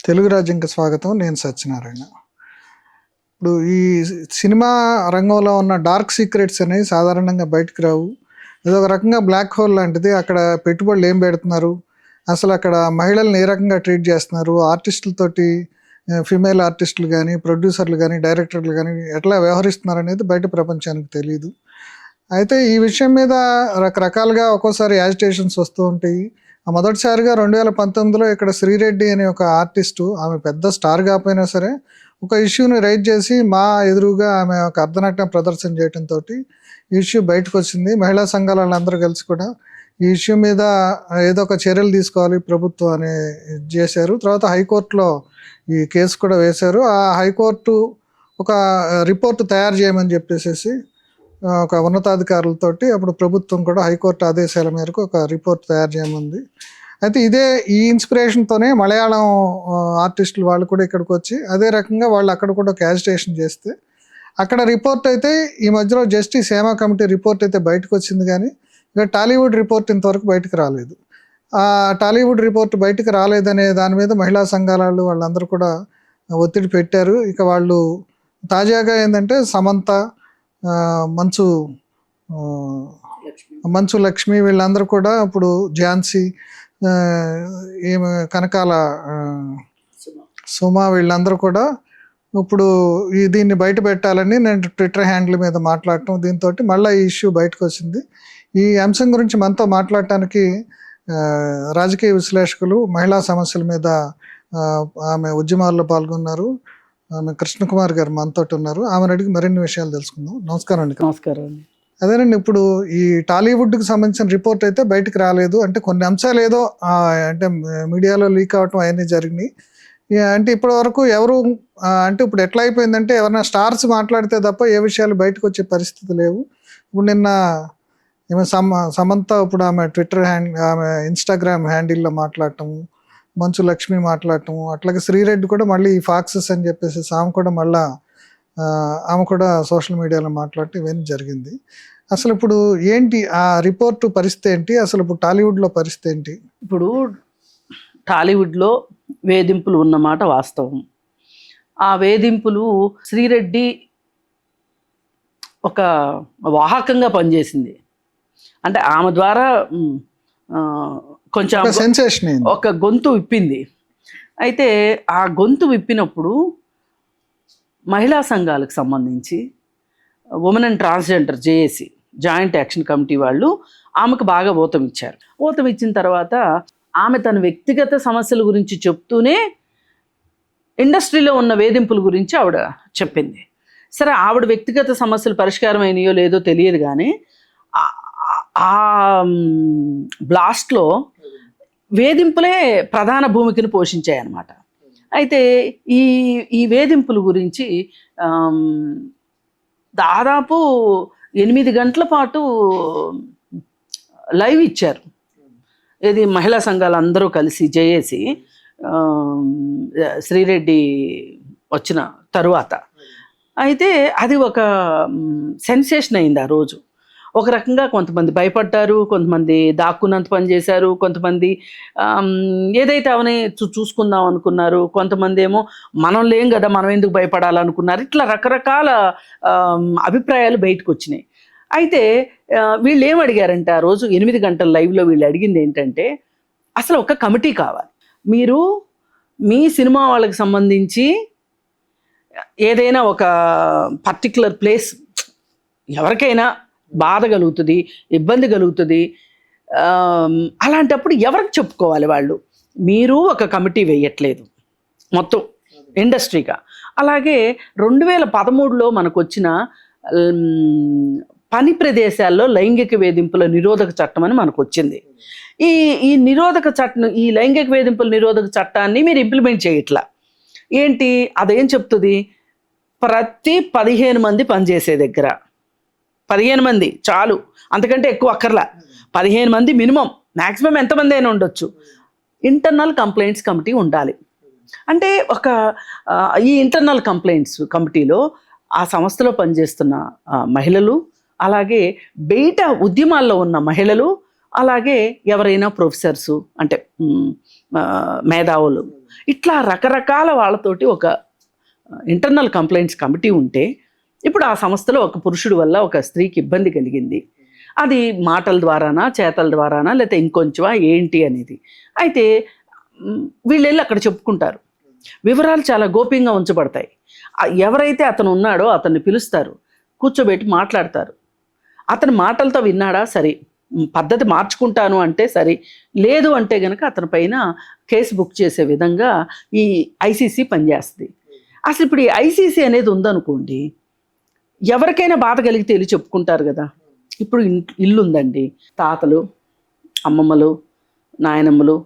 తెలుగు రాజ్యంకి స్వాగతం. నేను సత్యనారాయణ. ఇప్పుడు ఈ సినిమా రంగంలో ఉన్న డార్క్ సీక్రెట్స్ అనేవి సాధారణంగా బయటకు రావు. ఇది ఒక రకంగా బ్లాక్ హోల్ లాంటిది. అక్కడ పెట్టుబడులు ఏం పెడుతున్నారు, అసలు అక్కడ మహిళల్ని ఏ రకంగా ట్రీట్ చేస్తున్నారు, ఆర్టిస్టులతోటి ఫిమేల్ ఆర్టిస్టులు కానీ, ప్రొడ్యూసర్లు కానీ, డైరెక్టర్లు కానీ ఎట్లా వ్యవహరిస్తున్నారు అనేది బయట ప్రపంచానికి తెలియదు. అయితే ఈ విషయం మీద రకరకాలుగా ఒక్కోసారి యాజిటేషన్స్ వస్తూ ఉంటాయి. మొదటిసారిగా 2019లో ఇక్కడ శ్రీరెడ్డి అనే ఒక ఆర్టిస్టు, ఆమె పెద్ద స్టార్ కాకపోయినా సరే ఒక ఇష్యూని రైజ్ చేసి మా ఎదురుగా ఆమె ఒక అర్ధనాట్యం ప్రదర్శన చేయడంతో ఈ ఇష్యూ బయటకు వచ్చింది. మహిళా సంఘాల వాళ్ళందరూ కలిసి కూడా ఈ ఇష్యూ మీద ఏదో ఒక చర్యలు తీసుకోవాలి ప్రభుత్వం అని చేశారు. తర్వాత హైకోర్టులో ఈ కేసు కూడా వేశారు. ఆ హైకోర్టు ఒక రిపోర్ట్ తయారు చేయమని చెప్పేసి ఒక ఉన్నతాధికారులతోటి అప్పుడు ప్రభుత్వం కూడా హైకోర్టు ఆదేశాల మేరకు ఒక రిపోర్ట్ తయారు చేయమంది. అయితే ఈ ఇన్స్పిరేషన్తోనే మలయాళం ఆర్టిస్టులు వాళ్ళు కూడా ఇక్కడికి వచ్చి అదే రకంగా వాళ్ళు అక్కడ కూడా ఒక యాజిటేషన్ చేస్తే అక్కడ రిపోర్ట్ అయితే ఈ మధ్యలో జస్టిస్ హేమా కమిటీ రిపోర్ట్ అయితే బయటకు వచ్చింది, కానీ ఇక టాలీవుడ్ రిపోర్ట్ ఇంతవరకు బయటకు రాలేదు. ఆ టాలీవుడ్ రిపోర్ట్ బయటకు రాలేదనే దాని మీద మహిళా సంఘాల వాళ్ళందరూ కూడా ఒత్తిడి పెట్టారు. ఇక వాళ్ళు తాజాగా ఏంటంటే సమంత, మంచు లక్ష్మి వీళ్ళందరూ కూడా ఇప్పుడు ఝాన్సీ, ఏమి కనకాల సుమ వీళ్ళందరూ కూడా ఇప్పుడు దీన్ని బయట పెట్టాలని నేను ట్విట్టర్ హ్యాండిల్ మీద మాట్లాడటం, దీంతో మళ్ళీ ఈ ఇష్యూ బయటకు వచ్చింది. ఈ అంశం గురించి మనతో మాట్లాడటానికి రాజకీయ విశ్లేషకులు, మహిళా సమస్యల మీద ఆమె ఉద్యమాల్లో పాల్గొన్నారు, ఆమె కృష్ణకుమార్ గారు మనతో ఉన్నారు. ఆమెను అడిగి మరిన్ని విషయాలు తెలుసుకుందాం. నమస్కారం అండి. నమస్కారం అండి. అదేనండి, ఇప్పుడు ఈ టాలీవుడ్కి సంబంధించిన రిపోర్ట్ అయితే బయటకు రాలేదు. అంటే కొన్ని అంశాలు ఏదో అంటే మీడియాలో లీక్ అవటం అవన్నీ జరిగినాయి. అంటే ఇప్పటి వరకు ఎవరు అంటే ఇప్పుడు ఎట్లా అయిపోయిందంటే ఎవరైనా స్టార్స్ మాట్లాడితే తప్ప ఏ విషయాలు బయటకు వచ్చే పరిస్థితి లేవు. ఇప్పుడు నిన్న ఏమో సమంత ఇప్పుడు ఆమె ట్విట్టర్ ఆమె ఇన్స్టాగ్రామ్ హ్యాండిల్లో మాట్లాడటము, మంచు లక్ష్మి మాట్లాడటము, అట్లాగే శ్రీరెడ్డి కూడా మళ్ళీ ఫాక్సెస్ అని చెప్పేసి ఆమె కూడా సోషల్ మీడియాలో మాట్లాడటం ఇవన్నీ జరిగింది. అసలు ఇప్పుడు ఏంటి ఆ రిపోర్టు పరిస్థితి ఏంటి, అసలు ఇప్పుడు టాలీవుడ్లో పరిస్థితి ఏంటి? ఇప్పుడు టాలీవుడ్లో వేధింపులు ఉన్నమాట వాస్తవం. ఆ వేధింపులు శ్రీరెడ్డి ఒక వాహకంగా పనిచేసింది. అంటే ఆమె ద్వారా కొంచెం సెన్సేషన్ ఒక గొంతు విప్పింది. అయితే ఆ గొంతు విప్పినప్పుడు మహిళా సంఘాలకు సంబంధించి women and transgender JAC joint action committee వాళ్ళు ఆమెకు బాగా ఊతం ఇచ్చారు. ఊతం ఇచ్చిన తర్వాత ఆమె తన వ్యక్తిగత సమస్యల గురించి చెప్తూనే ఇండస్ట్రీలో ఉన్న వేధింపుల గురించి ఆవిడ చెప్పింది. సరే, ఆవిడ వ్యక్తిగత సమస్యలు పరిష్కారం అయినాయో లేదో తెలియదు, కానీ ఆ బ్లాస్ట్లో వేధింపులే ప్రధాన భూమికను పోషించాయన్నమాట. అయితే ఈ వేధింపుల గురించి దాదాపు 8 గంటల పాటు లైవ్ ఇచ్చారు. ఇది మహిళా సంఘాలు అందరూ కలిసి జేఏసీ శ్రీరెడ్డి వచ్చిన తరువాత. అయితే అది ఒక సెన్సేషన్ అయింది ఆ రోజు. ఒక రకంగా కొంతమంది భయపడ్డారు, కొంతమంది దాక్కున్నంత పని చేశారు, కొంతమంది ఏదైతే అవని చూసుకుందాం అనుకున్నారు, కొంతమంది ఏమో మనం లేం కదా మనం ఎందుకు భయపడాలనుకున్నారు. ఇట్లా రకరకాల అభిప్రాయాలు బయటకు వచ్చినాయి. అయితే వీళ్ళు ఏం అడిగారంటే ఆ రోజు 8 గంటల లైవ్లో వీళ్ళు అడిగింది ఏంటంటే అసలు ఒక కమిటీ కావాలి. మీరు మీ సినిమా వాళ్ళకి సంబంధించి ఏదైనా ఒక పర్టికులర్ ప్లేస్ ఎవరికైనా బాధ కలుగుతుంది, ఇబ్బంది కలుగుతుంది, అలాంటప్పుడు ఎవరికి చెప్పుకోవాలి వాళ్ళు? మీరు ఒక కమిటీ వేయట్లేదు మొత్తం ఇండస్ట్రీగా. అలాగే 2013లో మనకు వచ్చిన పని ప్రదేశాల్లో లైంగిక వేధింపుల నిరోధక చట్టం అని మనకు వచ్చింది. ఈ నిరోధక చట్టం, ఈ లైంగిక వేధింపుల నిరోధక చట్టాన్ని మీరు ఇంప్లిమెంట్ చేయట్లా. ఏంటి అదేం చెప్తుంది? ప్రతి 15 మంది పనిచేసే దగ్గర 15 మంది చాలు, అంతకంటే ఎక్కువ అక్కర్లా, 15 మంది మినిమం, మ్యాక్సిమం ఎంతమంది అయినా ఉండొచ్చు, ఇంటర్నల్ కంప్లైంట్స్ కమిటీ ఉండాలి. అంటే ఈ ఇంటర్నల్ కంప్లైంట్స్ కమిటీలో ఆ సంస్థలో పనిచేస్తున్న మహిళలు, అలాగే బయట ఉద్యమాల్లో ఉన్న మహిళలు, అలాగే ఎవరైనా ప్రొఫెసర్సు అంటే మేధావులు ఇట్లా రకరకాల వాళ్ళతోటి ఒక ఇంటర్నల్ కంప్లైంట్స్ కమిటీ ఉంటే ఇప్పుడు ఆ సంస్థలో ఒక పురుషుడి వల్ల ఒక స్త్రీకి ఇబ్బంది కలిగింది. అది మాటల ద్వారానా, చేతల ద్వారానా, లేకపోతే ఇంకొంచెమా ఏంటి అనేది. అయితే వీళ్ళు వెళ్ళి అక్కడ చెప్పుకుంటారు. వివరాలు చాలా గోప్యంగా ఉంచబడతాయి. ఎవరైతే అతను ఉన్నాడో అతన్ని పిలుస్తారు, కూర్చోబెట్టి మాట్లాడతారు. అతని మాటలతో విన్నాడా సరే, పద్ధతి మార్చుకుంటాను అంటే సరే, లేదు అంటే గనక అతని పైన కేసు బుక్ చేసే విధంగా ఈ ఐసీసీ పనిచేస్తుంది. అసలు ఇప్పుడు ఈ ఐసీసీ అనేది ఉందనుకోండి, ఎవరికైనా బాధ కలిగితే వెళ్ళి చెప్పుకుంటారు కదా. ఇప్పుడు ఇల్లు ఉందండి, తాతలు, అమ్మమ్మలు, నాయనమ్మలు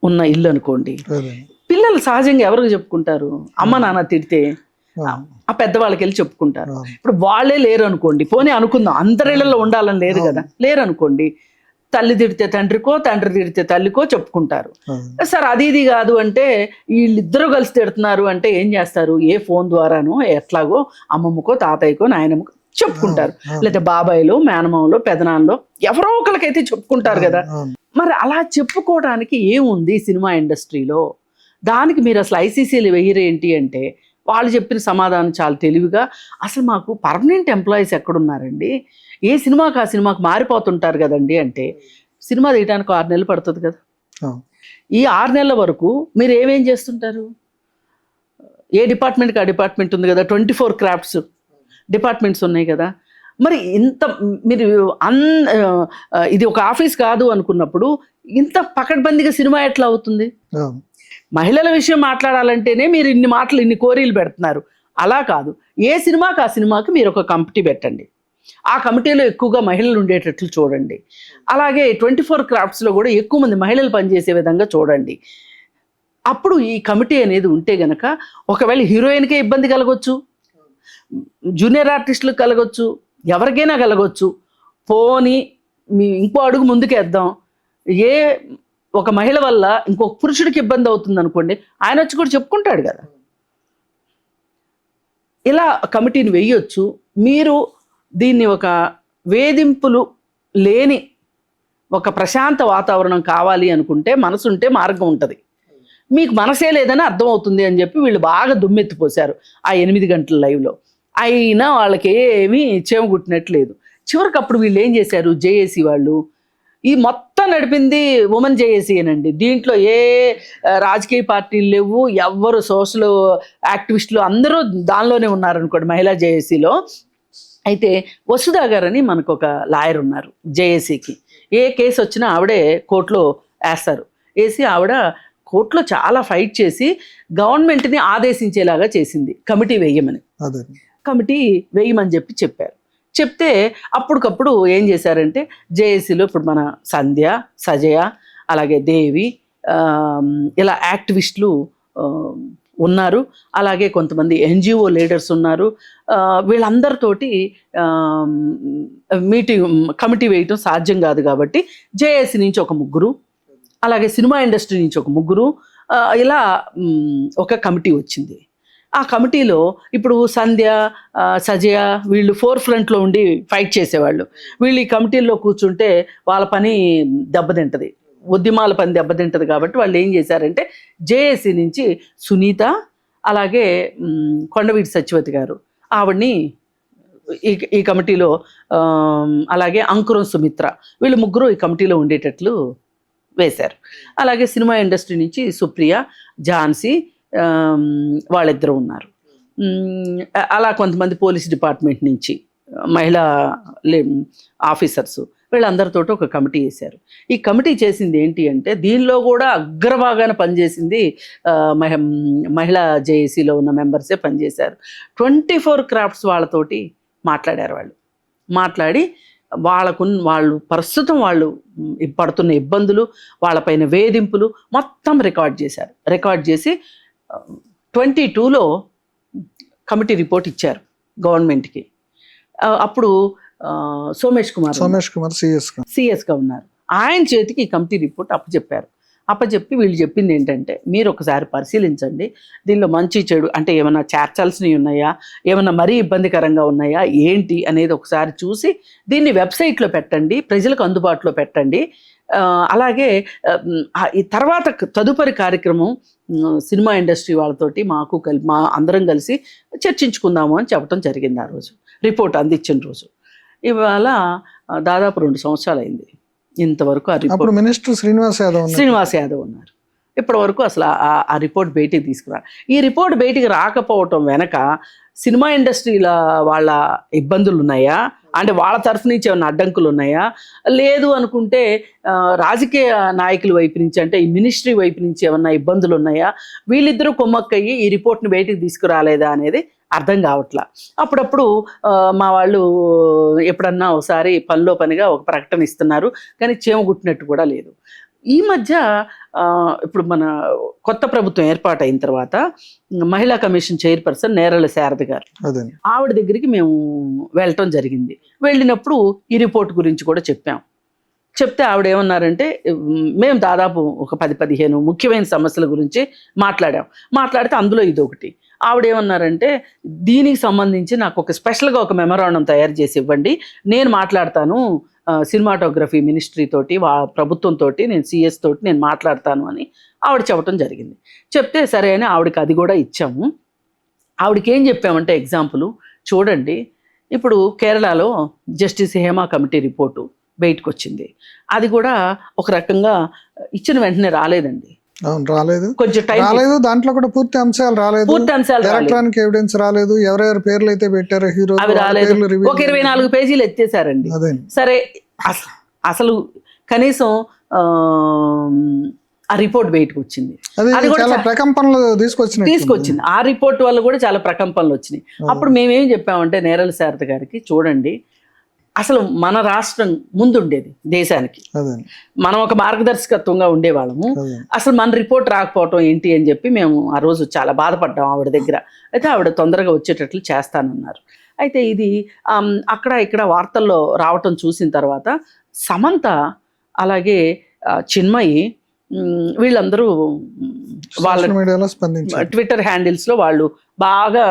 ఉన్న ఇల్లు అనుకోండి. పిల్లలు సహజంగా ఎవరికి చెప్పుకుంటారు? అమ్మ నాన్న తిడితే ఆ పెద్దవాళ్ళకి వెళ్ళి చెప్పుకుంటారు. ఇప్పుడు వాళ్ళే లేరు అనుకోండి, పోనీ అనుకుందాం, అందరిళ్ళలో ఉండాలని లేదు కదా, లేరు అనుకోండి, తల్లి తిడితే తండ్రికో, తండ్రి తిడితే తల్లికో చెప్పుకుంటారు. సార్ అది ఇది కాదు అంటే, వీళ్ళిద్దరూ కలిసి తిడుతున్నారు అంటే ఏం చేస్తారు? ఏ ఫోన్ ద్వారానో ఎట్లాగో అమ్మమ్మకో, తాతయ్యకో, నాయనమ్మకో చెప్పుకుంటారు. లేదా బాబాయ్లో, మేనమామలో, పెదనాన్నలో ఎవరో ఒకరికైతే చెప్పుకుంటారు కదా. మరి అలా చెప్పుకోవడానికి ఏముంది సినిమా ఇండస్ట్రీలో? దానికి మీరు అసలు ఐసీసీలు వేయరేంటి అంటే, వాళ్ళు చెప్పిన సమాధానం చాలా తెలివిగా, అసలు మాకు పర్మనెంట్ ఎంప్లాయీస్ ఎక్కడున్నారండి, ఏ సినిమాకి ఆ సినిమాకి మారిపోతుంటారు కదండి అంటే, సినిమా తీయడానికి 6 నెలలు పడుతుంది కదా. ఈ 6 నెలల వరకు మీరు ఏమేం చేస్తుంటారు? ఏ డిపార్ట్మెంట్కి ఆ డిపార్ట్మెంట్ ఉంది కదా, 24 క్రాఫ్ట్స్ డిపార్ట్మెంట్స్ ఉన్నాయి కదా. మరి ఇంత మీరు ఇది ఒక ఆఫీస్ కాదు అనుకున్నప్పుడు ఇంత పకడ్బందీగా సినిమా ఎట్లా అవుతుంది? మహిళల విషయం మాట్లాడాలంటేనే మీరు ఇన్ని మాటలు, ఇన్ని కోరీలు పెడుతున్నారు. అలా కాదు, ఏ సినిమాకి ఆ సినిమాకి మీరు ఒక కమిటీ పెట్టండి, ఆ కమిటీలో ఎక్కువగా మహిళలు ఉండేటట్లు చూడండి. అలాగే 24 క్రాఫ్ట్స్లో కూడా ఎక్కువ మంది మహిళలు పనిచేసే విధంగా చూడండి. అప్పుడు ఈ కమిటీ అనేది ఉంటే గనక, ఒకవేళ హీరోయిన్కే ఇబ్బంది కలగొచ్చు, జూనియర్ ఆర్టిస్టులకు కలగొచ్చు, ఎవరికైనా కలగొచ్చు, పోనీ మీ ఇంకో అడుగు ముందుకేద్దాం, ఏ ఒక మహిళ వల్ల ఇంకొక పురుషుడికి ఇబ్బంది అవుతుంది అనుకోండి, ఆయన వచ్చి కూడా చెప్పుకుంటాడు కదా. ఇలా కమిటీని వేయొచ్చు. మీరు దీన్ని ఒక వేధింపులు లేని ఒక ప్రశాంత వాతావరణం కావాలి అనుకుంటే, మనసుంటే మార్గం ఉంటుంది. మీకు మనసే లేదని అర్థమవుతుంది అని చెప్పి వీళ్ళు బాగా దుమ్మెత్తిపోశారు ఆ 8 గంటల లైవ్లో. అయినా వాళ్ళకి ఏమీ చేమగుట్టినట్లేదు. చివరికి అప్పుడు వీళ్ళు ఏం చేశారు, జేఏసీ వాళ్ళు, ఈ మొత్తం నడిపింది ఉమెన్ జేఏసీ అనండి. దీంట్లో ఏ రాజకీయ పార్టీలు లేవు, ఎవ్వరు సోషల్ యాక్టివిస్టులు అందరూ దానిలోనే ఉన్నారనుకోండి, మహిళా జేఏసీలో. అయితే వసుధా గారని మనకు ఒక లాయర్ ఉన్నారు జేఏసీకి. ఏ కేసు వచ్చినా ఆవిడే కోర్టులో వేస్తారు. వేసి ఆవిడ కోర్టులో చాలా ఫైట్ చేసి గవర్నమెంట్ని ఆదేశించేలాగా చేసింది కమిటీ వేయమని. కమిటీ వేయమని చెప్పారు. చెప్తే అప్పటికప్పుడు ఏం చేశారంటే, జేఏసీలో ఇప్పుడు మన సంధ్య, సజయ, అలాగే దేవి, ఇలా యాక్టివిస్టులు ఉన్నారు. అలాగే కొంతమంది ఎన్జిఓ లీడర్స్ ఉన్నారు. వీళ్ళందరితోటి కమిటీ వేయటం సాధ్యం కాదు కాబట్టి జేఏసీ నుంచి ఒక 3, అలాగే సినిమా ఇండస్ట్రీ నుంచి ఒక 3, ఇలా ఒక కమిటీ వచ్చింది. ఆ కమిటీలో ఇప్పుడు సంధ్య, సజయ వీళ్ళు ఫ్రంట్లో ఉండి ఫైట్ చేసేవాళ్ళు. వీళ్ళు ఈ కమిటీల్లో కూర్చుంటే వాళ్ళ పని దెబ్బతింటది, ఉద్యమాల పని దెబ్బతింటది. కాబట్టి వాళ్ళు ఏం చేశారంటే, జేఏసీ నుంచి సునీత, అలాగే కొండవీటి సత్యవతి గారు, ఆవిడ్ని ఈ కమిటీలో, అలాగే అంకురం సుమిత్ర, వీళ్ళు 3 ఈ కమిటీలో ఉండేటట్లు వేశారు. అలాగే సినిమా ఇండస్ట్రీ నుంచి సుప్రియ, ఝాన్సీ, వాళ్ళిద్దరూ ఉన్నారు. అలా కొంతమంది పోలీస్ డిపార్ట్మెంట్ నుంచి మహిళా ఆఫీసర్స్, వీళ్ళందరితో ఒక కమిటీ వేశారు. ఈ కమిటీ చేసింది ఏంటి అంటే, దీనిలో కూడా అగ్రభాగాన పనిచేసింది మహిళా జేఏసీలో ఉన్న మెంబర్సే పనిచేశారు. 24 క్రాఫ్ట్స్ వాళ్ళతోటి మాట్లాడారు. వాళ్ళు మాట్లాడి వాళ్ళు ప్రస్తుతం వాళ్ళు పడుతున్న ఇబ్బందులు, వాళ్ళపైన వేధింపులు మొత్తం రికార్డ్ చేశారు. రికార్డ్ చేసి 22లో కమిటీ రిపోర్ట్ ఇచ్చారు గవర్నమెంట్కి. అప్పుడు సోమేష్ కుమార్ సిఎస్గా ఉన్నారు. ఆయన చేతికి ఈ కమిటీ రిపోర్ట్ అప్పచెప్పారు. అప్పచెప్పి వీళ్ళు చెప్పింది ఏంటంటే, మీరు ఒకసారి పరిశీలించండి, దీనిలో మంచి చెడు అంటే ఏమైనా చేర్చాల్సినవి ఉన్నాయా, ఏమైనా మరీ ఇబ్బందికరంగా ఉన్నాయా ఏంటి అనేది ఒకసారి చూసి దీన్ని వెబ్సైట్లో పెట్టండి, ప్రజలకు అందుబాటులో పెట్టండి. అలాగే ఈ తర్వాత తదుపరి కార్యక్రమం సినిమా ఇండస్ట్రీ వాళ్ళతోటి మా అందరం కలిసి చర్చించుకుందాము అని చెప్పడం జరిగింది ఆ రోజు, రిపోర్ట్ అందించిన రోజు. ఇవాళ దాదాపు 2 సంవత్సరాలు అయింది ఇంతవరకు ఆ రిపోర్ట్. అప్పుడు మినిస్టర్ శ్రీనివాస్ యాదవ్ ఉన్నారు. ఇప్పటి వరకు అసలు ఆ రిపోర్ట్ బయటికి తీసుకురారు. ఈ రిపోర్ట్ బయటికి రాకపోవటం వెనక సినిమా ఇండస్ట్రీల వాళ్ళ ఇబ్బందులు ఉన్నాయా, అంటే వాళ్ళ తరఫు నుంచి ఏమైనా అడ్డంకులు ఉన్నాయా, లేదు అనుకుంటే రాజకీయ నాయకుల వైపు నుంచి అంటే ఈ మినిస్ట్రీ వైపు నుంచి ఏమన్నా ఇబ్బందులు ఉన్నాయా, వీళ్ళిద్దరూ కొమ్మక్కయ్యి ఈ రిపోర్ట్ని బయటికి తీసుకురాలేదా అనేది అర్థం కావట్లా. అప్పుడప్పుడు మా వాళ్ళు ఎప్పుడన్నా ఒకసారి పనిలో పనిగా ఒక ప్రకటన ఇస్తున్నారు, కానీ చేమగుట్టినట్టు కూడా లేదు. ఈ మధ్య ఇప్పుడు మన కొత్త ప్రభుత్వం ఏర్పాటైన తర్వాత మహిళా కమిషన్ చైర్పర్సన్ నేరల శారద గారు, ఆవిడ దగ్గరికి మేము వెళ్ళటం జరిగింది. వెళ్ళినప్పుడు ఈ రిపోర్ట్ గురించి కూడా చెప్తే ఆవిడ ఏమన్నారంటే, మేము దాదాపు ఒక 10-15 ముఖ్యమైన సమస్యల గురించి మాట్లాడితే అందులో ఇదొకటి. ఆవిడ ఏమన్నారంటే, దీనికి సంబంధించి నాకు ఒక స్పెషల్గా ఒక మెమరాండం తయారు చేసి ఇవ్వండి, నేను మాట్లాడతాను సినిమాటోగ్రఫీ మినిస్ట్రీ తోటి, ప్రభుత్వంతో, నేను సిఎస్ తోటి నేను మాట్లాడతాను అని ఆవిడ చెప్పడం జరిగింది. చెప్తే సరే అని ఆవిడకి అది కూడా ఇచ్చాము. ఆవిడకి ఏం చెప్పామంటే, ఎగ్జాంపుల్ చూడండి, ఇప్పుడు కేరళలో జస్టిస్ హేమా కమిటీ రిపోర్టు బయటకు వచ్చింది. అది కూడా ఒక రకంగా ఇచ్చిన వెంటనే రాలేదండి, కొంచెం టైం రాలేదు. దాంట్లో కూడా పూర్తి అంశాలు రాలేదు, ఎలక్ట్రానిక్ ఎవిడెన్స్ రాలేదు, ఎవరెవరి పేర్లు అయితే పెట్టారో హీరో అవి రాలేదు. ఒక 24 పేజీలు ఎత్తేసారండి. సరే, అసలు కనీసం ఆ రిపోర్ట్ బయటకు వచ్చింది, అది కూడా ప్రకంపనలు తీసుకొచ్చింది. ఆ రిపోర్ట్ వల్ల కూడా చాలా ప్రకంపనలు వచ్చినాయి. అప్పుడు మేమేం చెప్పామంటే నేరల శారద గారికి, చూడండి అసలు మన రాష్ట్రం ముందుండేది దేశానికి, మనం ఒక మార్గదర్శకత్వంగా ఉండేవాళ్ళము, అసలు మన రిపోర్ట్ రాకపోవటం ఏంటి అని చెప్పి మేము ఆ రోజు చాలా బాధపడ్డాం ఆవిడ దగ్గర. అయితే ఆవిడ తొందరగా వచ్చేటట్లు చేస్తానన్నారు. అయితే ఇది అక్కడ ఇక్కడ వార్తల్లో రావటం చూసిన తర్వాత సమంత అలాగే చిన్మయి వీళ్ళందరూ వాళ్ళ ట్విట్టర్ హ్యాండిల్స్లో వాళ్ళు బాగా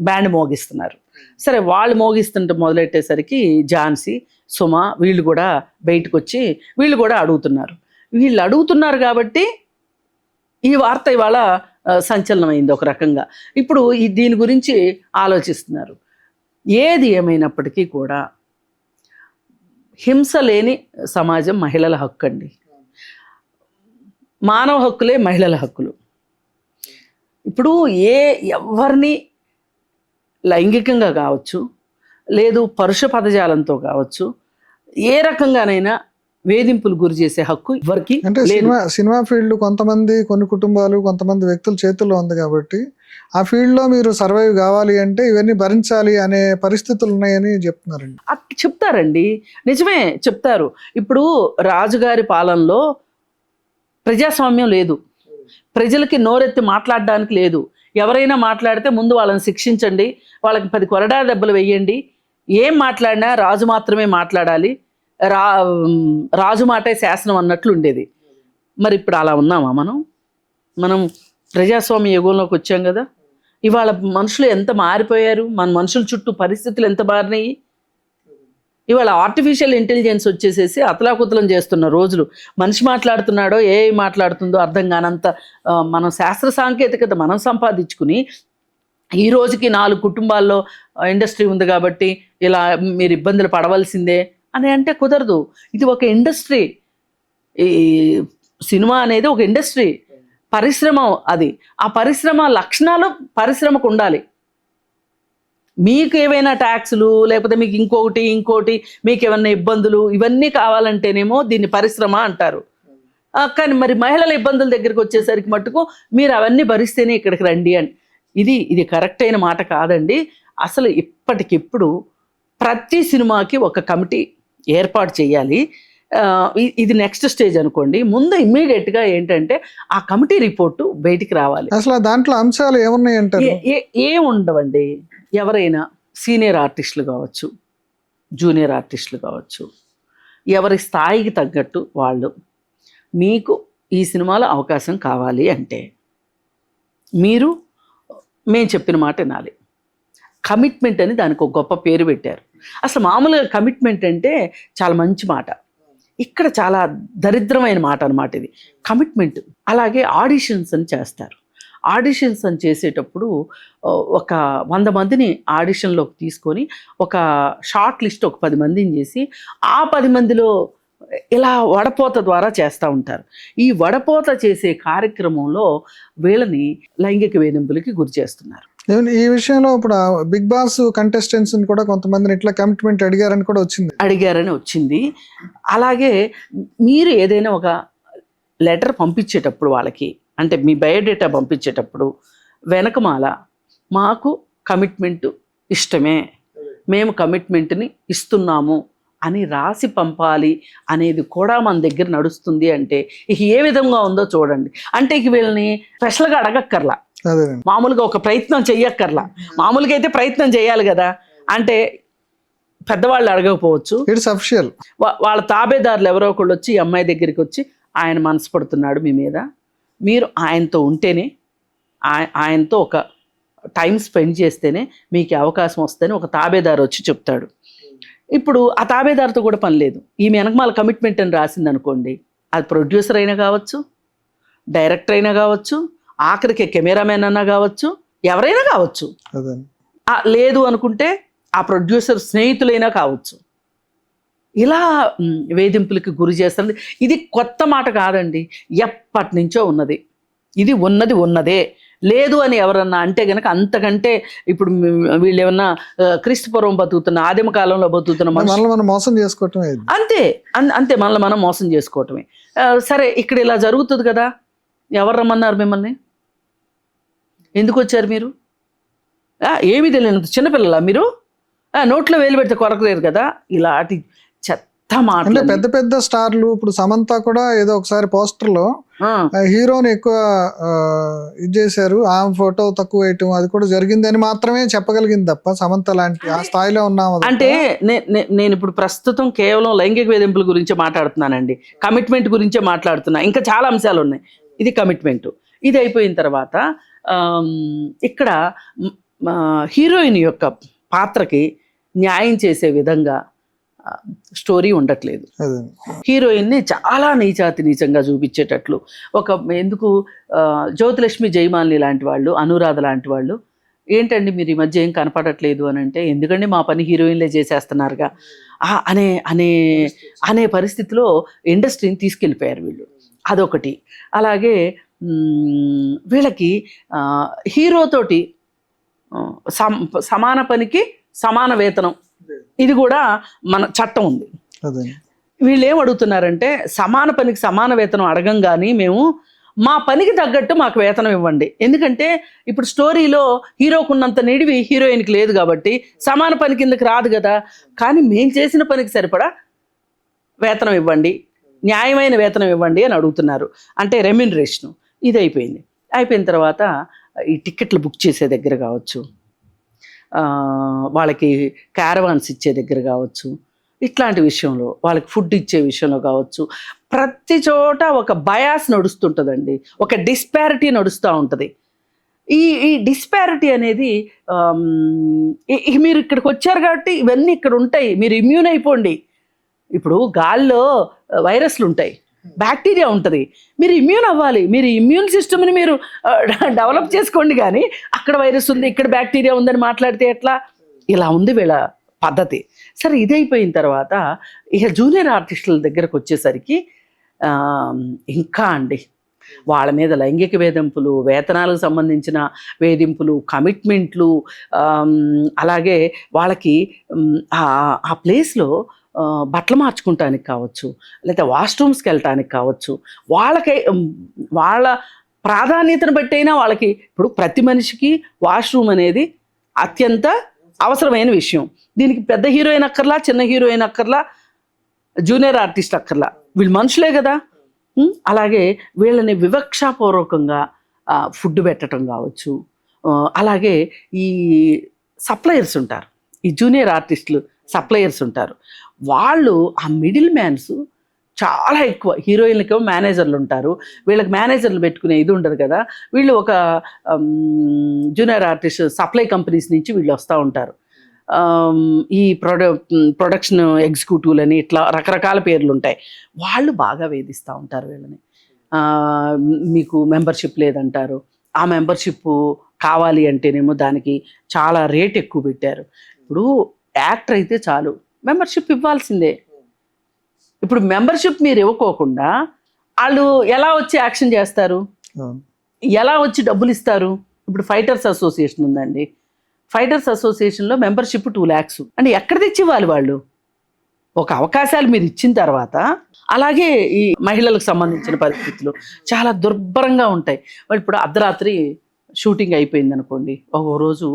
బ్యాండ్ మోగిస్తున్నారు. సరే, వాళ్ళు మోగిస్తుంటే మొదలెట్టేసరికి ఝాన్సీ, సుమ వీళ్ళు కూడా బయటకు వచ్చి వీళ్ళు కూడా అడుగుతున్నారు కాబట్టి ఈ వార్త ఇవాళ సంచలనమైంది ఒక రకంగా. ఇప్పుడు దీని గురించి ఆలోచిస్తున్నారు. ఏది ఏమైనప్పటికీ కూడా హింస లేని సమాజం మహిళల హక్కు అండి. మానవ హక్కులే మహిళల హక్కులు. ఇప్పుడు ఎవరిని లైంగికంగా కావచ్చు, లేదు పరుష పదజాలంతో కావచ్చు, ఏ రకంగానైనా వేధింపులు గురి చేసే హక్కు ఎవరికి. అంటే సినిమా ఫీల్డ్ కొన్ని కుటుంబాలు కొంతమంది వ్యక్తుల చేతుల్లో ఉంది కాబట్టి ఆ ఫీల్డ్లో మీరు సర్వైవ్ కావాలి అంటే ఇవన్నీ భరించాలి అనే పరిస్థితులు ఉన్నాయని చెప్తున్నారండి. చెప్తారండి, నిజమే చెప్తారు. ఇప్పుడు రాజుగారి పాలనలో ప్రజాస్వామ్యం లేదు, ప్రజలకి నోరెత్తి మాట్లాడడానికి లేదు. ఎవరైనా మాట్లాడితే ముందు వాళ్ళని శిక్షించండి, వాళ్ళకి 10 కొరడా దెబ్బలు వేయండి, ఏం మాట్లాడినా రాజు మాత్రమే మాట్లాడాలి, రాజు మాటే శాసనం అన్నట్లు ఉండేది. మరి ఇప్పుడు అలా ఉన్నామా? మనం ప్రజాస్వామ్య యుగంలోకి వచ్చాం కదా. ఇవాళ మనుషులు ఎంత మారిపోయారు, మన మనుషుల చుట్టూ పరిస్థితులు ఎంత మారినాయి. ఇవాళ ఆర్టిఫిషియల్ ఇంటెలిజెన్స్ వచ్చేసేసి అతలాకుతలం చేస్తున్న రోజులు. మనిషి మాట్లాడుతున్నాడో ఏ మాట్లాడుతుందో అర్థం కానంత మనం శాస్త్ర సాంకేతికత మనం సంపాదించుకుని ఈ రోజుకి 4 కుటుంబాల్లో ఇండస్ట్రీ ఉంది కాబట్టి ఇలా మీరు ఇబ్బందులు పడవలసిందే అని అంటే కుదరదు. ఇది ఒక ఇండస్ట్రీ, ఈ సినిమా అనేది ఒక ఇండస్ట్రీ, పరిశ్రమ. అది ఆ పరిశ్రమ లక్షణాలు పరిశ్రమకు ఉండాలి. మీకు ఏవైనా ట్యాక్సులు లేకపోతే మీకు ఇంకోటి మీకు ఏమైనా ఇబ్బందులు ఇవన్నీ కావాలంటేనేమో దీన్ని పరిశ్రమ అంటారు. కానీ మరి మహిళల ఇబ్బందుల దగ్గరికి వచ్చేసరికి మట్టుకు మీరు అవన్నీ భరిస్తేనే ఇక్కడికి రండి అని. ఇది కరెక్ట్ అయిన మాట కాదండి. అసలు ఇప్పటికిప్పుడు ప్రతి సినిమాకి ఒక కమిటీ ఏర్పాటు చేయాలి. ఇది నెక్స్ట్ స్టేజ్ అనుకోండి. ముందు ఇమ్మీడియట్గా ఏంటంటే ఆ కమిటీ రిపోర్టు బయటికి రావాలి. అసలు దాంట్లో అంశాలు ఏమున్నాయంటారు? ఏముండవండి. ఎవరైనా సీనియర్ ఆర్టిస్టులు కావచ్చు, జూనియర్ ఆర్టిస్టులు కావచ్చు, ఎవరి స్థాయికి తగ్గట్టు వాళ్ళు మీకు ఈ సినిమాలో అవకాశం కావాలి అంటే మీరు మేము చెప్పిన మాట వినాలి. కమిట్మెంట్ అని దానికి ఒక గొప్ప పేరు పెట్టారు. అసలు మామూలుగా కమిట్మెంట్ అంటే చాలా మంచి మాట, ఇక్కడ చాలా దరిద్రమైన మాట అన్నమాట ఇది కమిట్మెంట్. అలాగే ఆడిషన్స్ అని చేస్తారు. ఆడిషన్స్ అని చేసేటప్పుడు ఒక 100 మందిని ఆడిషన్లోకి తీసుకొని ఒక షార్ట్ లిస్ట్ ఒక 10 మందిని చేసి ఆ 10 మందిలో ఇలా వడపోత ద్వారా చేస్తూ ఉంటారు. ఈ వడపోత చేసే కార్యక్రమంలో వీళ్ళని లైంగిక వేధింపులకి గురి చేస్తున్నారు. ఈ విషయంలో ఇప్పుడు బిగ్ బాస్ కంటెస్టెంట్స్ కూడా కొంతమందిని ఇట్లా కమిట్మెంట్ అడిగారని వచ్చింది. అలాగే మీరు ఏదైనా ఒక లెటర్ పంపించేటప్పుడు వాళ్ళకి, అంటే మీ బయోడేటా పంపించేటప్పుడు వెనకమాల మాకు కమిట్మెంట్ ఇష్టమే, మేము కమిట్మెంట్ని ఇస్తున్నాము అని రాసి పంపాలి అనేది కూడా మన దగ్గర నడుస్తుంది. అంటే ఇక ఏ విధంగా ఉందో చూడండి. అంటే ఇక వీళ్ళని స్పెషల్గా అడగక్కర్లా, మామూలుగా ఒక ప్రయత్నం చెయ్యక్కర్లా. మామూలుగా అయితే ప్రయత్నం చేయాలి కదా, అంటే పెద్దవాళ్ళు అడగకపోవచ్చు, ఇట్స్ అఫిషియల్. వాళ్ళ తాబేదారులు ఎవరో ఒకళ్ళు వచ్చి ఈ అమ్మాయి దగ్గరికి వచ్చి ఆయన మనసు పడుతున్నాడు మీ మీద, మీరు ఆయనతో ఉంటేనే, ఆయనతో ఒక టైం స్పెండ్ చేస్తేనే మీకు అవకాశం వస్తేనే ఒక తాబేదారు వచ్చి చెప్తాడు. ఇప్పుడు ఆ తాబేదారుతో కూడా పని లేదు. ఈమె వెనకమాల కమిట్మెంట్ అని రాసింది అనుకోండి, అది ప్రొడ్యూసర్ అయినా కావచ్చు, డైరెక్టర్ అయినా కావచ్చు, ఆఖరికి కెమెరామెన్ అన్నా కావచ్చు, ఎవరైనా కావచ్చు. లేదు అనుకుంటే ఆ ప్రొడ్యూసర్ స్నేహితులైనా కావచ్చు. ఇలా వేధింపులకి గురి చేస్తుంది. ఇది కొత్త మాట కాదండి, ఎప్పటి నుంచో ఉన్నది. ఇది ఉన్నదే. లేదు అని ఎవరన్నా అంటే కనుక అంతకంటే ఇప్పుడు వీళ్ళు ఏమన్నా క్రీస్తుపూర్వం బతుకుతున్న, ఆదిమ కాలంలో బతుకుతున్న మనం మోసం చేసుకోవటమే. అంతే మనల్ని మనం మోసం చేసుకోవటమే. సరే, ఇక్కడ ఇలా జరుగుతుంది కదా, ఎవరు రమ్మన్నారు మిమ్మల్ని? ఎందుకు వచ్చారు మీరు? ఏమీ తెలియదు చిన్నపిల్లలా మీరు? నోట్లో వేలు పెడితే కొరకలేరు కదా. ఇలాంటి చెత్త మాట. పెద్ద పెద్ద స్టార్లు, ఇప్పుడు సమంత కూడా ఏదో ఒకసారి పోస్టర్ లో హీరోని ఎక్కువ ఇది చేశారు, ఆమె ఫోటో తక్కువ వేయటం, అది కూడా జరిగిందని మాత్రమే చెప్పగలిగింది తప్ప సమంత లాంటి ఆ స్థాయిలో ఉన్నాము. అంటే నేను ఇప్పుడు ప్రస్తుతం కేవలం లైంగిక వేధింపుల గురించే మాట్లాడుతున్నానండి, కమిట్మెంట్ గురించే మాట్లాడుతున్నా. ఇంకా చాలా అంశాలు ఉన్నాయి. ఇది కమిట్మెంట్. ఇది అయిపోయిన తర్వాత ఇక్కడ హీరోయిన్ యొక్క పాత్రకి న్యాయం చేసే విధంగా స్టోరీ ఉండట్లేదు. హీరోయిన్ని చాలా నీచంగా చూపించేటట్లు ఎందుకు జ్యోతిలక్ష్మి జయమాలిని లాంటి వాళ్ళు, అనురాధ లాంటి వాళ్ళు, ఏంటండి మీరు ఈ మధ్య ఏం కనపడట్లేదు అని అంటే, ఎందుకండి మా పని హీరోయిన్లే చేసేస్తున్నారుగా అనే పరిస్థితిలో ఇండస్ట్రీని తీసుకెళ్ళిపోయారు వీళ్ళు. అదొకటి. అలాగే వీళ్ళకి హీరోతోటి సమాన పనికి సమాన వేతనం, ఇది కూడా మన చట్టం ఉంది. వీళ్ళు ఏం అడుగుతున్నారంటే, సమాన పనికి సమాన వేతనం అడగంగానే మేము మా పనికి తగ్గట్టు మాకు వేతనం ఇవ్వండి. ఎందుకంటే ఇప్పుడు స్టోరీలో హీరోకున్నంత నిడివి హీరోయిన్కి లేదు కాబట్టి సమాన పని కిందకి రాదు కదా. కానీ మేము చేసిన పనికి సరిపడా వేతనం ఇవ్వండి, న్యాయమైన వేతనం ఇవ్వండి అని అడుగుతున్నారు. అంటే రెమ్యునరేషన్. ఇది అయిపోయిన తర్వాత ఈ టికెట్లు బుక్ చేసే దగ్గర కావచ్చు, వాళ్ళకి క్యారవాన్స్ ఇచ్చే దగ్గర కావచ్చు, ఇట్లాంటి విషయంలో వాళ్ళకి ఫుడ్ ఇచ్చే విషయంలో కావచ్చు, ప్రతి చోట ఒక బయాస్ నడుస్తుంటుందండి, ఒక డిస్పారిటీ నడుస్తూ ఉంటుంది. ఈ డిస్పారిటీ అనేది మీరు ఇక్కడికి వచ్చారు కాబట్టి ఇవన్నీ ఇక్కడ ఉంటాయి, మీరు ఇమ్యూన్ అయిపోండి. ఇప్పుడు గాల్లో వైరస్లు ఉంటాయి, బ్యాక్టీరియా ఉంటుంది, మీరు ఇమ్యూన్ అవ్వాలి. మీరు ఇమ్యూన్ సిస్టమ్ని మీరు డెవలప్ చేసుకోండి. కానీ అక్కడ వైరస్ ఉంది, ఇక్కడ బ్యాక్టీరియా ఉందని మాట్లాడితే ఎట్లా? ఇలా ఉంది వీళ్ళ పద్ధతి. సరే, ఇది అయిపోయిన తర్వాత ఇక జూనియర్ ఆర్టిస్టుల దగ్గరకు వచ్చేసరికి ఇంకా అండి, వాళ్ళ మీద లైంగిక వేధింపులు, వేతనాలకు సంబంధించిన వేధింపులు, కమిట్మెంట్లు, అలాగే వాళ్ళకి ఆ ప్లేస్లో బట్టలు మార్చుకుంటానికి కావచ్చు, లేదా వాష్రూమ్స్కి వెళ్ళటానికి కావచ్చు, వాళ్ళ ప్రాధాన్యతను బట్టి అయినా వాళ్ళకి, ఇప్పుడు ప్రతి మనిషికి వాష్రూమ్ అనేది అత్యంత అవసరమైన విషయం. దీనికి పెద్ద హీరోయిన్ అక్కర్లా, చిన్న హీరోయిన్ అక్కర్లా, జూనియర్ ఆర్టిస్ట్ అక్కర్లా, వీళ్ళు మనుషులే కదా. అలాగే వీళ్ళని వివక్షాపూర్వకంగా ఫుడ్ పెట్టడం కావచ్చు. అలాగే ఈ సప్లయర్స్ ఉంటారు, ఈ జూనియర్ ఆర్టిస్టులు సప్లయర్స్ ఉంటారు, వాళ్ళు ఆ మిడిల్ మ్యాన్స్ చాలా ఎక్కువ. హీరోయిన్లకేమో మేనేజర్లు ఉంటారు, వీళ్ళకి మేనేజర్లు పెట్టుకునే ఇది ఉండదు కదా. వీళ్ళు ఒక జూనియర్ ఆర్టిస్ట్ సప్లై కంపెనీస్ నుంచి వీళ్ళు వస్తూ ఉంటారు. ఈ ప్రొడక్షన్ ఎగ్జిక్యూటివ్లని ఇట్లా రకరకాల పేర్లు ఉంటాయి. వాళ్ళు బాగా వేధిస్తూ ఉంటారు వీళ్ళని. మీకు మెంబర్షిప్ లేదంటారు, ఆ మెంబర్షిప్ కావాలి అంటేనేమో దానికి చాలా రేట్ ఎక్కువ పెట్టారు. ఇప్పుడు యాక్టర్ అయితే చాలు మెంబర్షిప్ ఇవ్వాల్సిందే. ఇప్పుడు మెంబర్షిప్ మీరు ఇవ్వకోకుండా వాళ్ళు ఎలా వచ్చి యాక్షన్ చేస్తారు, ఎలా వచ్చి డబ్బులు ఇస్తారు? ఇప్పుడు ఫైటర్స్ అసోసియేషన్ ఉందండి, ఫైటర్స్ అసోసియేషన్లో మెంబర్షిప్ 2 lakhs అంటే ఎక్కడ తెచ్చి ఇవ్వాలి వాళ్ళు? ఒక అవకాశాలు మీరు ఇచ్చిన తర్వాత అలాగే ఈ మహిళలకు సంబంధించిన పరిస్థితులు చాలా దుర్భరంగా ఉంటాయి. వాళ్ళు ఇప్పుడు అర్ధరాత్రి షూటింగ్ అయిపోయింది అనుకోండి, ఒక రోజు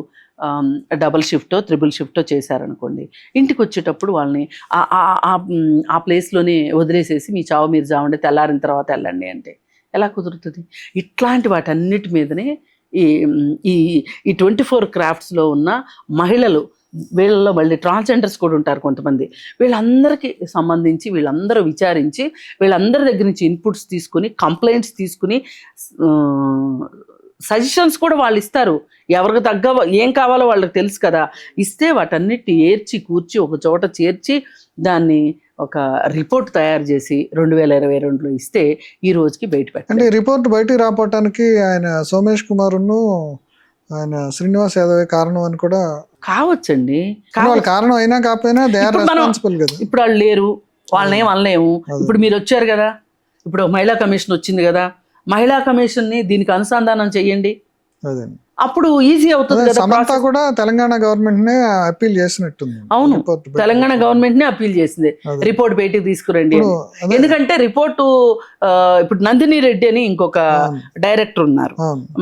డబుల్ షిఫ్టో 3 షిఫ్టో చేశారనుకోండి, ఇంటికి వచ్చేటప్పుడు వాళ్ళని ఆ ప్లేస్లోనే వదిలేసేసి మీ చావు మీరు చావండి, తెల్లారిన తర్వాత వెళ్ళండి అంటే ఎలా కుదురుతుంది? ఇట్లాంటి వాటన్నిటి మీదనే ఈ ఈ 24 క్రాఫ్ట్స్లో ఉన్న మహిళలు, వీళ్ళలో మళ్ళీ ట్రాన్స్జెండర్స్ కూడా ఉంటారు కొంతమంది, వీళ్ళందరికీ సంబంధించి వీళ్ళందరూ విచారించి వీళ్ళందరి దగ్గర నుంచి ఇన్పుట్స్ తీసుకుని కంప్లైంట్స్ తీసుకుని సజెషన్స్ కూడా వాళ్ళు ఇస్తారు. ఎవరికి తగ్గ ఏం కావాలో వాళ్ళకి తెలుసు కదా, ఇస్తే వాటన్నిటి ఏర్చి కూర్చి ఒక చోట చేర్చి దాన్ని ఒక రిపోర్ట్ తయారు చేసి 2022లో ఇస్తే ఈ రోజుకి బయట పెట్టండి. అంటే రిపోర్ట్ బయటికి రావటానికి ఆయన సోమేష్ కుమార్ను ఆయన శ్రీనివాస్ యాదవ్ కారణం అని కూడా కావచ్చండి. కారణం అయినా కాకపోయినా దే ఆర్ రెస్పాన్సిబుల్ కదా. ఇప్పుడు వాళ్ళు లేరు, వాళ్ళని ఏం అనలేము. ఇప్పుడు మీరు వచ్చారు కదా, ఇప్పుడు మహిళా కమిషన్ వచ్చింది కదా, మహిళా కమిషన్ని దీనికి అనుసంధానం చెయ్యండి, అప్పుడు ఈజీ అవుతుంది కదా. సమంత కూడా తెలంగాణ గవర్నమెంట్ నే అప్పీల్ చేసినట్టుంది. అవును, తెలంగాణ గవర్నమెంట్ నే అప్పీల్ చేసింది, రిపోర్ట్ బయటికి తీసుకురండి. ఎందుకంటే రిపోర్టు ఇప్పుడు నందిని రెడ్డి అని ఇంకొక డైరెక్టర్ ఉన్నారు,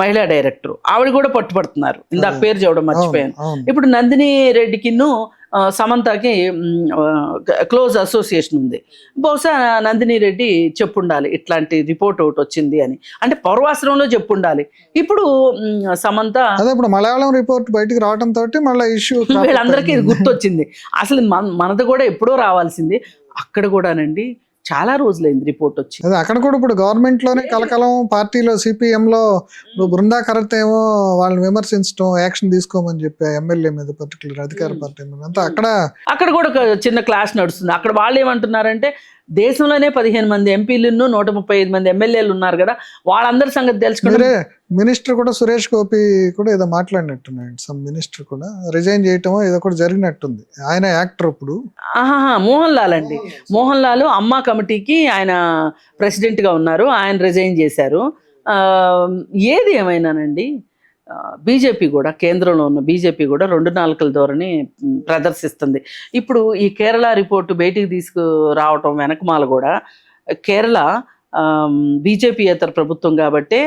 మహిళా డైరెక్టర్, ఆవిడ కూడా పట్టుబడుతున్నారు. ఇందాక పేరు చూడడం మర్చిపోయాను. ఇప్పుడు నందిని రెడ్డికిను సమంతకి క్లోజ్ అసోసియేషన్ ఉంది. బహుశా నందిని రెడ్డి చెప్పుండాలి ఇట్లాంటి రిపోర్ట్ ఒకటి వచ్చింది అని, అంటే పౌర్వాశ్రమంలో చెప్పుండాలి. ఇప్పుడు సమంత ఇప్పుడు మలయాళం రిపోర్ట్ బయటికి రావడం తోటి మళ్ళీ ఇష్యూ వీళ్ళందరికీ ఇది గుర్తొచ్చింది. అసలు మనది కూడా ఎప్పుడో రావాల్సింది. అక్కడ కూడానండి చాలా రోజులైంది రిపోర్ట్ వచ్చి. అదే అక్కడ కూడా ఇప్పుడు గవర్నమెంట్ లోనే కలకలం, పార్టీలో సిపిఎం లో బృందా కరత్ ఏమో వాళ్ళని విమర్శించడం, యాక్షన్ తీసుకోమని చెప్పి ఎమ్మెల్యే మీద పర్టికులర్ అధికార పార్టీ మీద అంతా అక్కడ కూడా ఒక చిన్న క్లాస్ నడుస్తుంది. అక్కడ వాళ్ళు ఏమంటున్నారంటే దేశంలోనే 15 మంది ఎంపీలను 135 మంది ఎమ్మెల్యేలు ఉన్నారు కదా, వాళ్ళందరి సంగతి తెలుసుకుంటే మినిస్టర్ కూడా సురేష్ గోపి కూడా ఏదో మాట్లాడినట్టున్నాడు. సమ్ మినిస్టర్ కూడా రిజైన్ చేయటమో ఏదో కూడా జరిగినట్టుంది. ఆయన యాక్టర్ ఇప్పుడు. మోహన్ లాల్ అండి, మోహన్ లాల్ అమ్మా కమిటీకి ఆయన ప్రెసిడెంట్గా ఉన్నారు, ఆయన రిజైన్ చేశారు. ఏది ఏమైనానండి, బీజేపీ కూడా, కేంద్రంలో ఉన్న బీజేపీ కూడా 2 నాలుకల ధోరణి ప్రదర్శిస్తుంది. ఇప్పుడు ఈ కేరళ రిపోర్టు బయటికి తీసుకురావటం వెనకమాల కూడా కేరళ బీజేపీయేతర ప్రభుత్వం కాబట్టే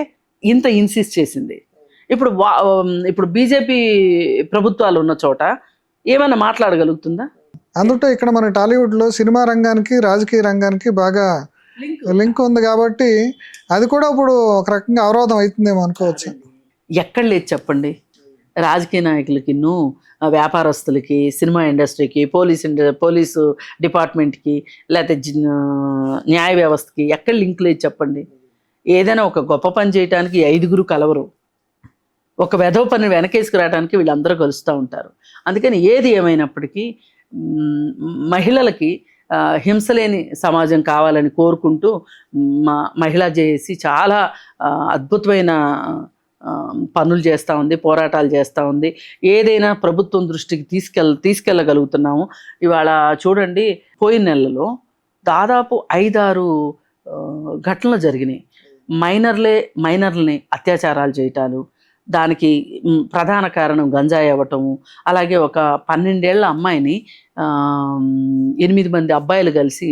ఇంత ఇన్సిస్ట్ చేసింది. ఇప్పుడు బీజేపీ ప్రభుత్వాలు ఉన్న చోట ఏమైనా మాట్లాడగలుగుతుందా? అందులో ఇక్కడ మన టాలీవుడ్లో సినిమా రంగానికి రాజకీయ రంగానికి బాగా లింక్ ఉంది కాబట్టి అది కూడా ఇప్పుడు ఒక రకంగా అవరోధం అవుతుందేమో అనుకోవచ్చు. ఎక్కడ లేదు చెప్పండి, రాజకీయ నాయకులకి, వ్యాపారస్తులకి, సినిమా ఇండస్ట్రీకి, పోలీసు డిపార్ట్మెంట్కి, లేకపోతే న్యాయ వ్యవస్థకి ఎక్కడ లింక్ లేదు చెప్పండి. ఏదైనా ఒక గొప్ప పని చేయడానికి 5గురు కలవరు, ఒక వెధవ పని వెనకేసుకురావడానికి వీళ్ళందరూ కలుస్తూ ఉంటారు. అందుకని ఏది ఏమైనప్పటికీ మహిళలకి హింసలేని సమాజం కావాలని కోరుకుంటూ మహిళా జేఏసీ చాలా అద్భుతమైన పనులు చేస్తూ ఉంది, పోరాటాలు చేస్తూ ఉంది. ఏదైనా ప్రభుత్వం దృష్టికి తీసుకెళ్ళగలుగుతున్నాము. ఇవాళ చూడండి, పోయిన నెలలో దాదాపు 5-6 ఘటనలు జరిగినాయి. మైనర్లని అత్యాచారాలు చేయటాలు, దానికి ప్రధాన కారణం గంజాయి అవ్వటము. అలాగే ఒక 12 ఏళ్ల అమ్మాయిని 8 మంది అబ్బాయిలు కలిసి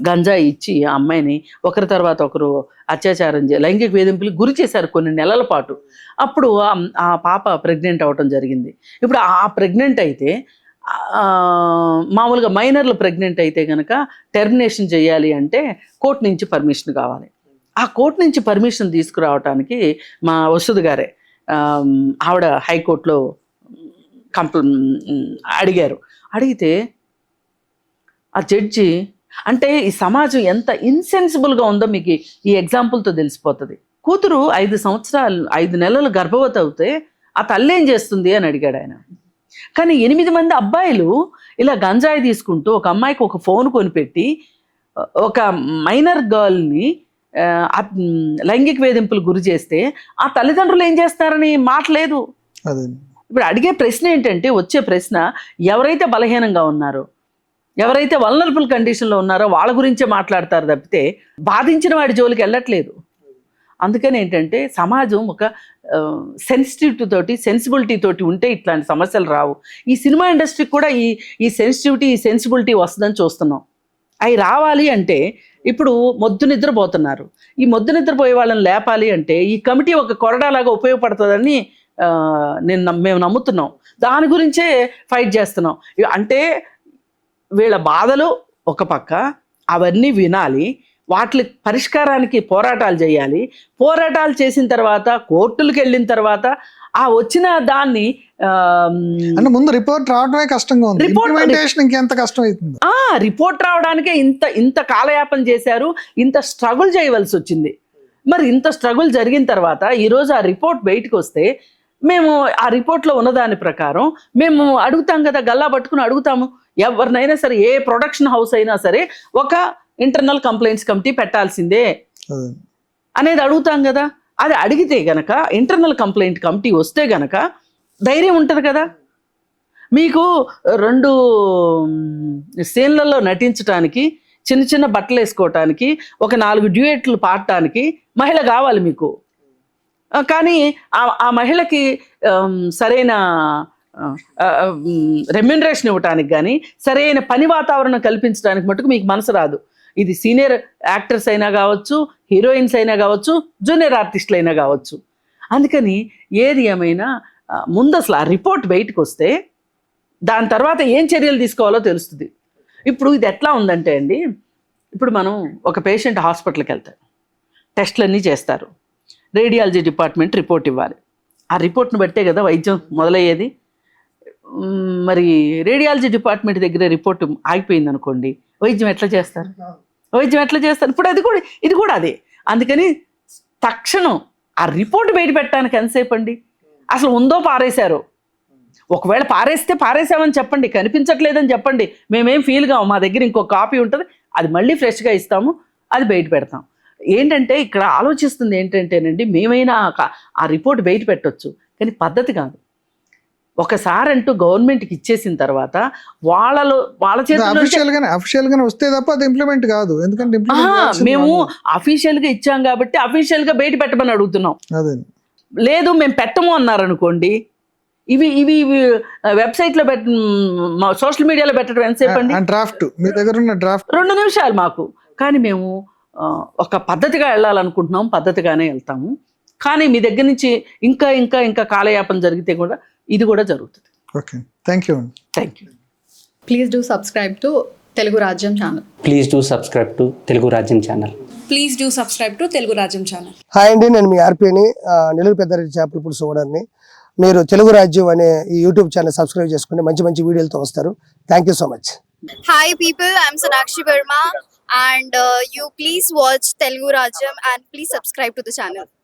గంజాయి ఇచ్చి ఆ అమ్మాయిని ఒకరి తర్వాత ఒకరు అత్యాచారం లైంగిక వేధింపులకు గురి చేశారు కొన్ని నెలల పాటు. అప్పుడు ఆ పాప ప్రెగ్నెంట్ అవ్వటం జరిగింది. ఇప్పుడు ఆ ప్రెగ్నెంట్ అయితే మామూలుగా మైనర్లు ప్రెగ్నెంట్ అయితే కనుక టెర్మినేషన్ చేయాలి అంటే కోర్టు నుంచి పర్మిషన్ కావాలి. ఆ కోర్టు నుంచి పర్మిషన్ తీసుకురావటానికి మా వసుధ గారే, ఆవిడ హైకోర్టులో అడిగారు. అడిగితే ఆ జడ్జి అంటే ఈ సమాజం ఎంత ఇన్సెన్సిబుల్గా ఉందో మీకు ఈ ఎగ్జాంపుల్తో తెలిసిపోతుంది. కూతురు 5 నెలలు గర్భవతి అవుతే ఆ తల్లి ఏం చేస్తుంది అని అడిగాడు ఆయన. కానీ 8 మంది అబ్బాయిలు ఇలా గంజాయి తీసుకుంటూ ఒక అమ్మాయికి ఒక ఫోన్ కొనిపెట్టి ఒక మైనర్ గర్ల్ని లైంగిక వేధింపులు గురి చేస్తే ఆ తల్లిదండ్రులు ఏం చేస్తారని మాట లేదు. అదే ఇప్పుడు అడిగే ప్రశ్న ఏంటంటే, వచ్చే ప్రశ్న ఎవరైతే బలహీనంగా ఉన్నారో, ఎవరైతే వల్నరబుల్ కండిషన్లో ఉన్నారో వాళ్ళ గురించే మాట్లాడతారు తప్పితే బాధించిన వాడి జోలికి వెళ్ళట్లేదు. అందుకని ఏంటంటే సమాజం ఒక సెన్సిబిలిటీ తోటి ఉంటే ఇట్లాంటి సమస్యలు రావు. ఈ సినిమా ఇండస్ట్రీకి కూడా ఈ సెన్సిబిలిటీ వస్తుందని చూస్తున్నాం. అవి రావాలి అంటే ఇప్పుడు మొద్దు నిద్రపోతున్నారు. ఈ మొద్దు నిద్రపోయే వాళ్ళని లేపాలి అంటే ఈ కమిటీ ఒక కొరడాలాగా ఉపయోగపడుతుందని మేము నమ్ముతున్నాం. దాని గురించే ఫైట్ చేస్తున్నాం. అంటే వీళ్ళ బాధలు ఒక పక్క, అవన్నీ వినాలి, వాటి పరిష్కారానికి పోరాటాలు చేయాలి. పోరాటాలు చేసిన తర్వాత కోర్టులకు వెళ్ళిన తర్వాత ఆ వచ్చిన దాన్ని అంటే ముందు రిపోర్ట్ రావడమే కష్టంగా ఉంది. ఇంప్లిమెంటేషన్ ఇంకెంత కష్టం అవుతుంది. రిపోర్ట్ రావడానికే ఇంత కాలయాపన చేశారు, ఇంత స్ట్రగుల్ చేయవలసి వచ్చింది. మరి ఇంత స్ట్రగుల్ జరిగిన తర్వాత ఈరోజు ఆ రిపోర్ట్ బయటకు వస్తే మేము ఆ రిపోర్ట్లో ఉన్నదాని ప్రకారం మేము అడుగుతాం కదా, గల్లా పట్టుకుని అడుగుతాము. ఎవరినైనా సరే, ఏ ప్రొడక్షన్ హౌస్ అయినా సరే ఒక ఇంటర్నల్ కంప్లైంట్స్ కమిటీ పెట్టాల్సిందే అనేది అడుగుతాం కదా. అది అడిగితే గనక ఇంటర్నల్ కంప్లైంట్ కమిటీ వస్తే గనక ధైర్యం ఉంటుంది కదా. మీకు 2 సీన్లలో నటించడానికి, చిన్న చిన్న బట్టలు వేసుకోవటానికి, ఒక 4 డ్యూయెట్లు పాడటానికి మహిళ కావాలి మీకు. కానీ ఆ మహిళకి సరైన రెమ్యునరేషన్ ఇవ్వటానికి కానీ, సరైన పని వాతావరణం కల్పించడానికి మటుకు మీకు మనసు రాదు. ఇది సీనియర్ యాక్టర్స్ అయినా కావచ్చు, హీరోయిన్స్ అయినా కావచ్చు, జూనియర్ ఆర్టిస్టులు అయినా కావచ్చు. అందుకని ఏది ఏమైనా ముందు అసలు ఆ రిపోర్ట్ బయటకు వస్తే దాని తర్వాత ఏం చర్యలు తీసుకోవాలో తెలుస్తుంది. ఇప్పుడు ఇది ఎట్లా ఉందంటే అండి, ఇప్పుడు మనం ఒక పేషెంట్ హాస్పిటల్కి వెళ్తారు, టెస్టులన్నీ చేస్తారు, రేడియాలజీ డిపార్ట్మెంట్ రిపోర్ట్ ఇవ్వాలి. ఆ రిపోర్ట్ని బట్టే కదా వైద్యం మొదలయ్యేది. మరి రేడియాలజీ డిపార్ట్మెంట్ దగ్గర రిపోర్ట్ ఆగిపోయింది అనుకోండి, వైద్యం ఎట్లా చేస్తారు? ఇప్పుడు ఇది కూడా అదే. అందుకని తక్షణం ఆ రిపోర్ట్ బయట పెట్టడానికి ఎంతసేపు అండి? అసలు ఉందో పారేశారో, ఒకవేళ పారేసామని చెప్పండి, కనిపించట్లేదని చెప్పండి, మేమేం ఫీల్ కాము, మా దగ్గర ఇంకో కాపీ ఉంటుంది, అది మళ్ళీ ఫ్రెష్గా ఇస్తాము, అది బయట పెడతాం. ఏంటంటే ఇక్కడ ఆలోచిస్తుంది ఏంటంటేనండి, మేమైనా ఆ రిపోర్ట్ బయట పెట్టవచ్చు, కానీ పద్ధతి కాదు. ఒకసారి అంటూ గవర్నమెంట్కి ఇచ్చేసిన తర్వాత వాళ్ళ చేతుల్లో అఫీషియల్ గానే వస్తే తప్ప అది ఇంప్లిమెంట్ కాదు. ఎందుకంటే మేము అఫీషియల్ గా ఇచ్చాం కాబట్టి అఫీషియల్ గా బయట పెట్టమని అడుగుతున్నాం. లేదు మేము పెట్టము అన్నారనుకోండి, ఇవి వెబ్సైట్లో సోషల్ మీడియాలో పెట్టడం ఎంతసేపు అండి? డ్రాఫ్ట్ మీ దగ్గర ఉన్న డ్రాఫ్ట్ 2 నిమిషాలు మాకు. కానీ మేము ఒక పద్ధతిగా వెళ్ళాలనుకుంటున్నాం, పద్ధతిగానే వెళ్తాము. కానీ మీ దగ్గర నుంచి ఇంకా కాలయాపన జరిగితే కూడా ఇది కూడా జరుగుతుంది. Okay, thank you. Please do subscribe to Telugu రాజ్యం ఛానల్. హాయ్ అండి, నేను మీ ఆర్పీని, నెల్లూరు పెద్దారెడ్డి చేపల పులుసు ఓనర్ని. మీరు తెలుగు రాజ్యం అనే ఈ యూట్యూబ్ ఛానల్ సబ్స్క్రైబ్ చేసుకుని మంచి వీడియోలతో వస్తారు. Thank you so much. Hi people, I'm Sonakshi Verma and you please watch Telugu Rajyam and please subscribe to the channel.